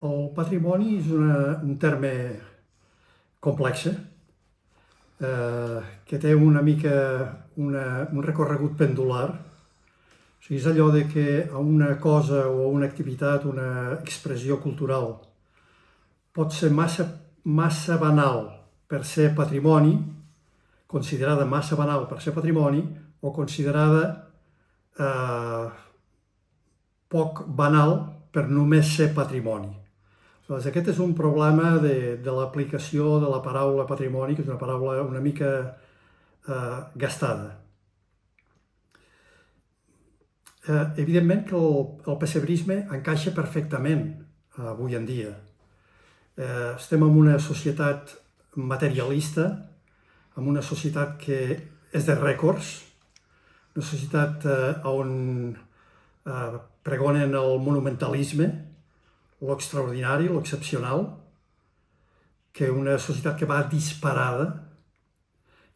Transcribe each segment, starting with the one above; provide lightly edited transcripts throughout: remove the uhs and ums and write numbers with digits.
El patrimoni és un terme complex, que té una mica un recorregut pendular. O sigui, és allò de que a una cosa o a una activitat, una expressió cultural, pot ser massa banal per ser patrimoni, considerada massa banal per ser patrimoni, o considerada poc banal per només ser patrimoni. Doncs aquest és un problema de l'aplicació de la paraula patrimoni, que és una paraula una mica gastada. Evidentment que el pessebrisme encaixa perfectament avui en dia. Estem en una societat materialista, en una societat que és de rècords, una societat on pregonen el monumentalisme, l'extraordinari, l'excepcional, que una societat que va disparada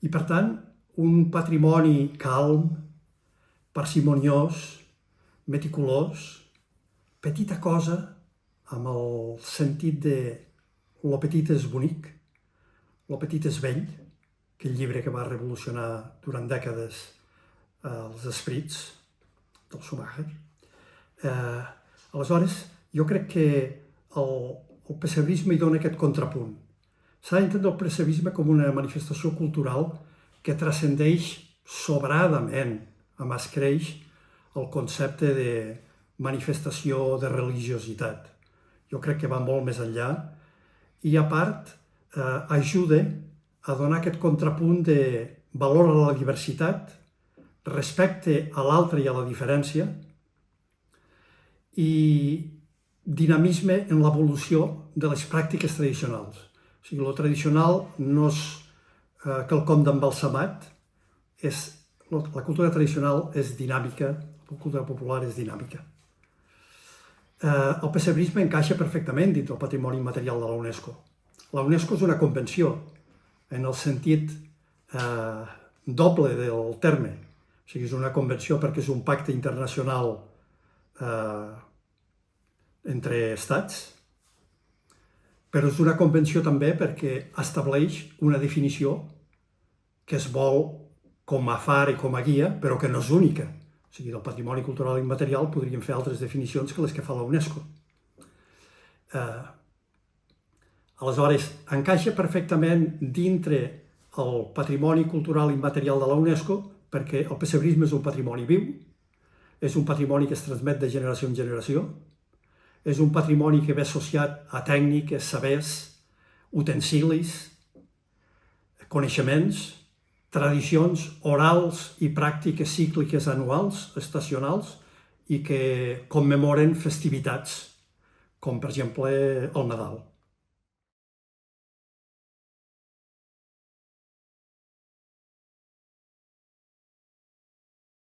i, per tant, un patrimoni calm, parsimoniós, meticulós, petita cosa, amb el sentit de lo petit és bonic, lo petit és vell, aquell llibre que va revolucionar durant dècades els esprits del Schumacher. Aleshores, jo crec que el pessebrisme hi dona aquest contrapunt. S'ha d'entendre el pessebrisme com una manifestació cultural que transcendeix sobradament, a mà escreix, el concepte de manifestació de religiositat. Jo crec que va molt més enllà i, a part, ajuda a donar aquest contrapunt de valor a la diversitat, respecte a l'altre i a la diferència, i dinamisme en l'evolució de les pràctiques tradicionals. O sigui, el tradicional no és quelcom d'embalsamat, la cultura tradicional és dinàmica, la cultura popular és dinàmica. El pessebrisme encaixa perfectament dins del patrimoni immaterial de la UNESCO. La UNESCO és una convenció, en el sentit doble del terme. O sigui, és una convenció perquè és un pacte internacional entre estats, però és una convenció també perquè estableix una definició que es vol com a far i com a guia, però que no és única. O sigui, del patrimoni cultural immaterial podríem fer altres definicions que les que fa la UNESCO. Aleshores, encaixa perfectament dintre el patrimoni cultural immaterial de la UNESCO perquè el pessebrisme és un patrimoni viu, és un patrimoni que es transmet de generació en generació, és un patrimoni que ve associat a tècniques, sabers, utensilis, coneixements, tradicions orals i pràctiques cícliques anuals, estacionals, i que commemoren festivitats, com per exemple el Nadal.